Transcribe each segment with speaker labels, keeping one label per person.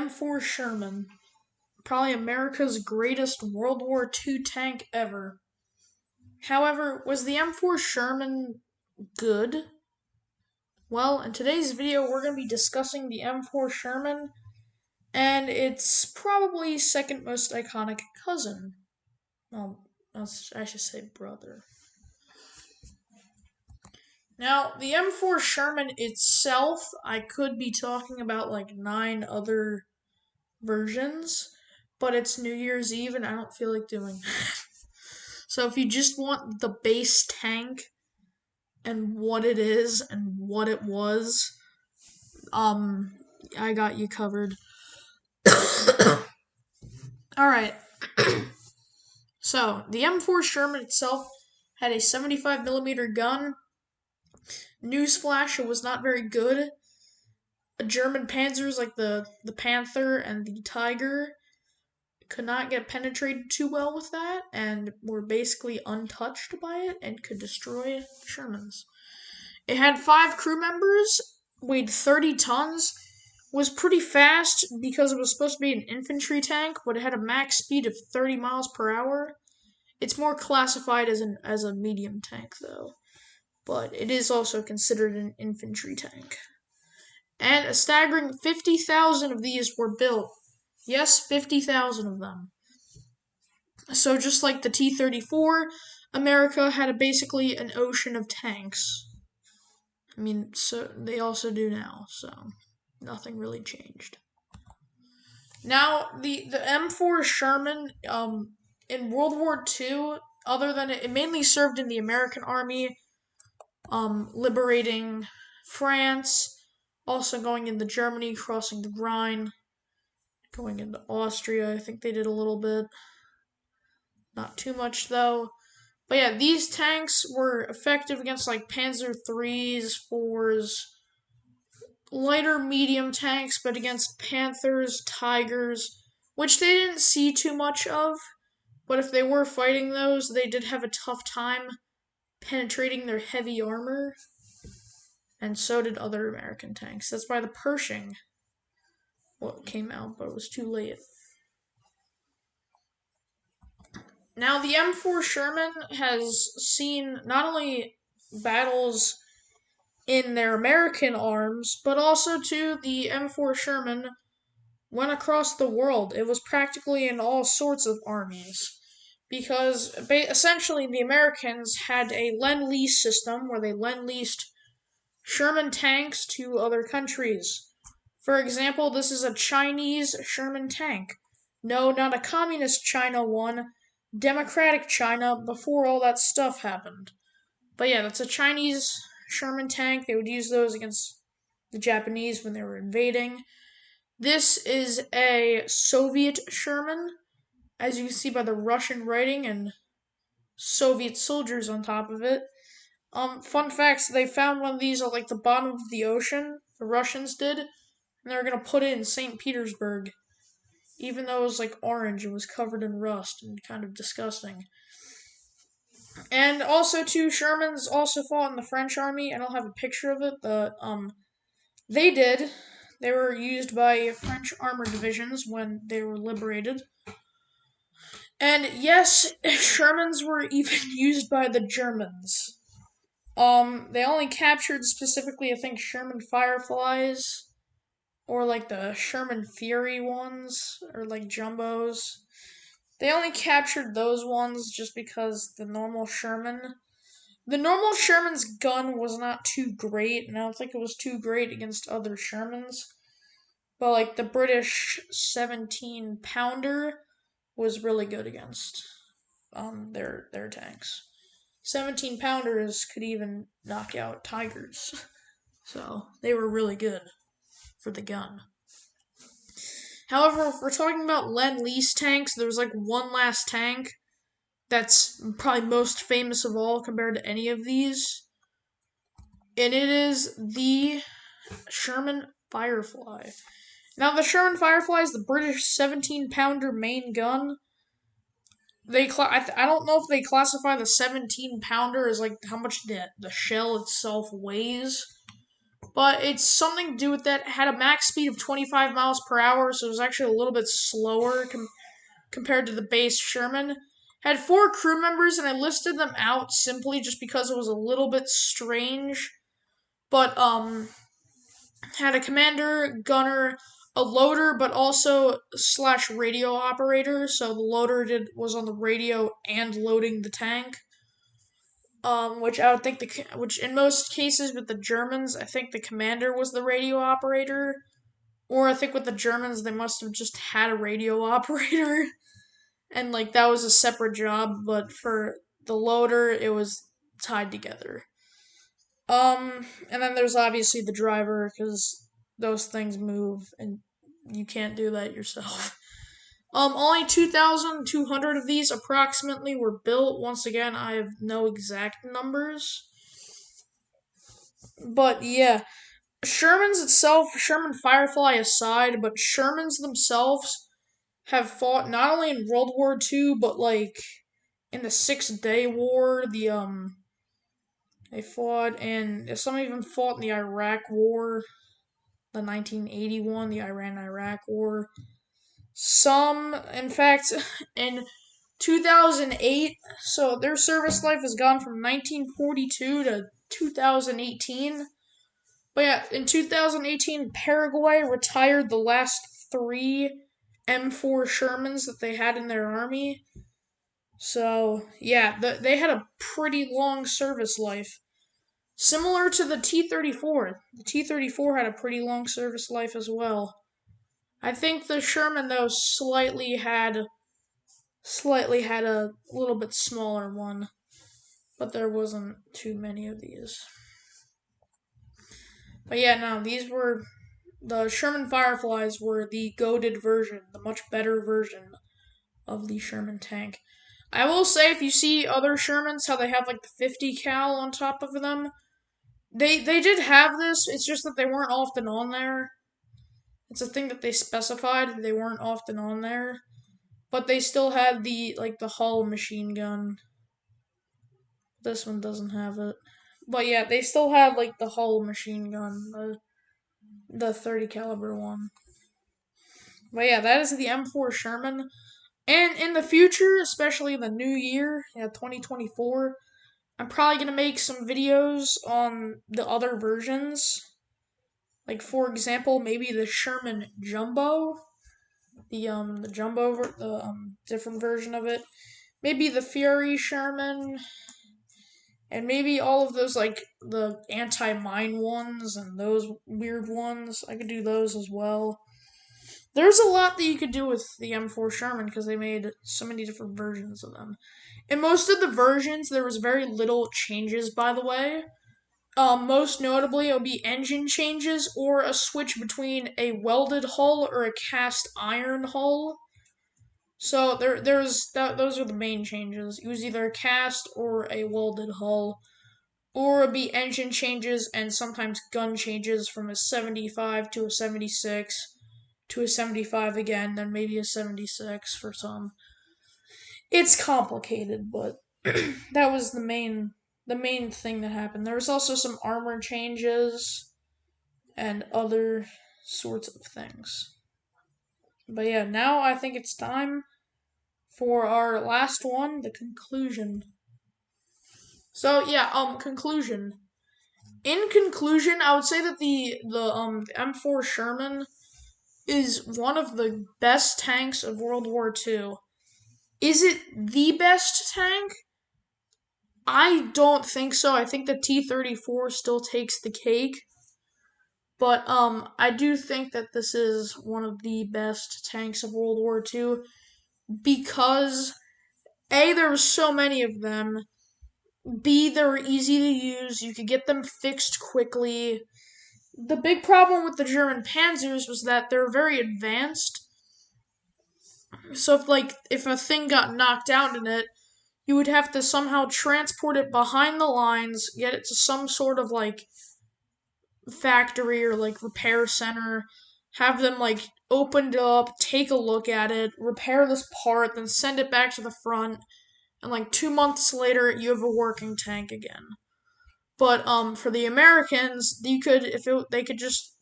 Speaker 1: M4 Sherman, probably America's greatest World War II tank ever. However, was the M4 Sherman good? Well, in today's video, we're going to be discussing the M4 Sherman and its probably second most iconic cousin. Well, I should say brother. Now, the M4 Sherman itself, I could be talking about like 9 other versions, but it's New Year's Eve and I don't feel like doing that. So if you just want the base tank and what it is and what it was, I got you covered. Alright. So, the M4 Sherman itself had a 75mm gun. Newsflash, it was not very good. German panzers like the Panther and the Tiger could not get penetrated too well with that and were basically untouched by it and could destroy Shermans. It had 5 crew members, weighed 30 tons, was pretty fast because it was supposed to be an infantry tank, but it had a max speed of 30 miles per hour. It's more classified as a medium tank though, but it is also considered an infantry tank. And a staggering 50,000 of these were built. Yes, 50,000 of them. So just like the T-34, America had basically an ocean of tanks. I mean, so they also do now, so nothing really changed. Now, the M4 Sherman, in World War II, other than it mainly served in the American Army, liberating France, also going into Germany, crossing the Rhine, going into Austria. I think they did a little bit. Not too much, though. But yeah, these tanks were effective against like Panzer IIIs, 4s, lighter medium tanks, but against Panthers, Tigers, which they didn't see too much of. But if they were fighting those, they did have a tough time penetrating their heavy armor. And so did other American tanks. That's why the Pershing came out, but it was too late. Now, the M4 Sherman has seen not only battles in their American arms, but also too the M4 Sherman went across the world. It was practically in all sorts of armies. Because essentially the Americans had a Lend-Lease system where they Lend-Leased Sherman tanks to other countries. For example, this is a Chinese Sherman tank. No, not a communist China one, democratic China before all that stuff happened. But yeah, that's a Chinese Sherman tank. They would use those against the Japanese when they were invading. This is a Soviet Sherman, as you can see by the Russian writing and Soviet soldiers on top of it. Fun facts, they found one of these at like the bottom of the ocean, the Russians did, and they were gonna put it in St. Petersburg. Even though it was like orange, it was covered in rust and kind of disgusting. And also too, Shermans also fought in the French army. I don't have a picture of it, but they did. They were used by French armored divisions when they were liberated. And yes, Shermans were even used by the Germans. They only captured specifically, I think, Sherman Fireflies, or like the Sherman Fury ones, or like jumbos. They only captured those ones just because the normal Sherman's gun was not too great, and I don't think it was too great against other Shermans. But like the British 17-pounder was really good against their tanks. 17-pounders could even knock out Tigers. So they were really good for the gun. However, if we're talking about Lend-Lease tanks, there's like one last tank that's probably most famous of all compared to any of these. And it is the Sherman Firefly. Now, the Sherman Firefly is the British 17-pounder main gun. I don't know if they classify the 17-pounder as like how much the shell itself weighs, but it's something to do with that. It had a max speed of 25 miles per hour, so it was actually a little bit slower compared to the base Sherman. Had 4 crew members, and I listed them out simply just because it was a little bit strange. But had a commander, gunner, a loader, but also slash radio operator. So the loader was on the radio and loading the tank. Which I would think which in most cases with the Germans, I think the commander was the radio operator, or I think with the Germans they must have just had a radio operator, and like that was a separate job. But for the loader, it was tied together. And then there's obviously the driver because those things move and you can't do that yourself. Only 2,200 of these approximately were built. Once again, I have no exact numbers. But yeah, Sherman's itself, Sherman Firefly aside, but Shermans themselves have fought not only in World War II, but like in the 6 Day War, they fought, and some even fought in the Iraq War, the 1981, the Iran-Iraq War. Some, in fact, in 2008, so their service life has gone from 1942 to 2018. But yeah, in 2018, Paraguay retired the last 3 M4 Shermans that they had in their army. So, yeah, they had a pretty long service life. Similar to the T-34. The T-34 had a pretty long service life as well. I think the Sherman, though, slightly had a little bit smaller one, but there wasn't too many of these. But yeah, no, the Sherman Fireflies were the goated version, the much better version of the Sherman tank. I will say, if you see other Shermans, how they have like the 50 cal on top of them, they did have this. It's just that they weren't often on there. It's a thing that they specified. They weren't often on there, but they still had the Hull machine gun. This one doesn't have it, but yeah, they still had like the Hull machine gun, the 30 caliber one. But yeah, that is the M4 Sherman. And in the future, especially in the new year, 2024, I'm probably going to make some videos on the other versions. Like, for example, maybe the Sherman Jumbo. The Jumbo, different version of it. Maybe the Fury Sherman. And maybe all of those, like, the anti-mine ones and those weird ones. I could do those as well. There's a lot that you could do with the M4 Sherman because they made so many different versions of them. In most of the versions, there was very little changes, by the way. Most notably, it would be engine changes or a switch between a welded hull or a cast iron hull. So those are the main changes. It was either a cast or a welded hull, or it'd be engine changes and sometimes gun changes from a 75 to a 76 to a 75 again, then maybe a 76 for some. It's complicated, but that was the main thing that happened. There was also some armor changes and other sorts of things. But yeah, now I think it's time for our last one, the conclusion. So yeah, conclusion. In conclusion, I would say that the M4 Sherman is one of the best tanks of World War II. Is it the best tank? I don't think so. I think the T-34 still takes the cake. But I do think that this is one of the best tanks of World War II because A, there were so many of them. B, they were easy to use. You could get them fixed quickly. The big problem with the German Panzers was that they're very advanced. So if a thing got knocked out in it, you would have to somehow transport it behind the lines, get it to some sort of factory or repair center, have them opened up, take a look at it, repair this part, then send it back to the front, and 2 months later you have a working tank again. But for the Americans, you could they could just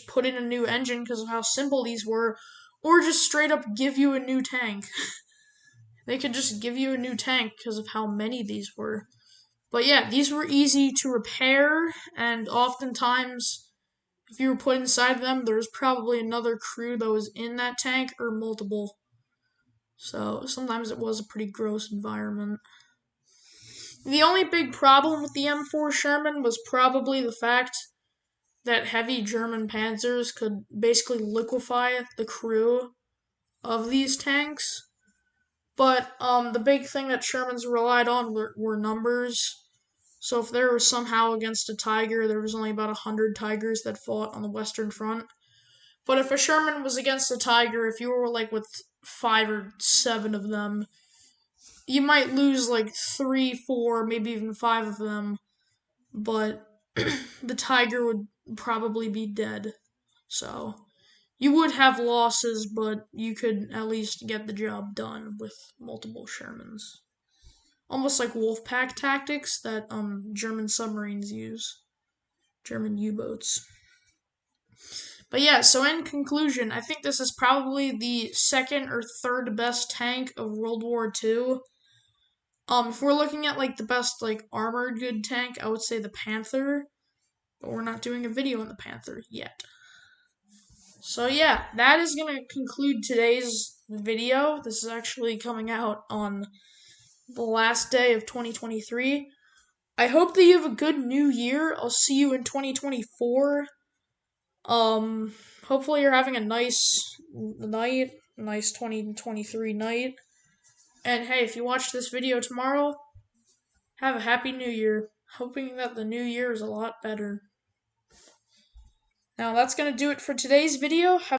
Speaker 1: put in a new engine because of how simple these were, or just straight up give you a new tank. They could just give you a new tank because of how many these were. But yeah, these were easy to repair, and oftentimes, if you were put inside them, there was probably another crew that was in that tank or multiple. So sometimes it was a pretty gross environment. The only big problem with the M4 Sherman was probably the fact that heavy German panzers could basically liquefy the crew of these tanks. But the big thing that Shermans relied on were numbers. So if there was somehow against a Tiger, there was only about 100 Tigers that fought on the Western Front. But if a Sherman was against a Tiger, if you were like with 5 or 7 of them, you might lose like 3, 4, maybe even 5 of them. But the Tiger would probably be dead. So you would have losses, but you could at least get the job done with multiple Shermans. Almost like Wolfpack tactics that German submarines use, German U-boats. But yeah, so in conclusion, I think this is probably the second or third best tank of World War II. If we're looking at like the best like armored good tank, I would say the Panther, but we're not doing a video on the Panther yet. So yeah, that is going to conclude today's video. This is actually coming out on the last day of 2023. I hope that you have a good new year. I'll see you in 2024. Hopefully you're having a nice night, nice 2023 night. And hey, if you watch this video tomorrow, have a happy new year. Hoping that the new year is a lot better. Now that's going to do it for today's video.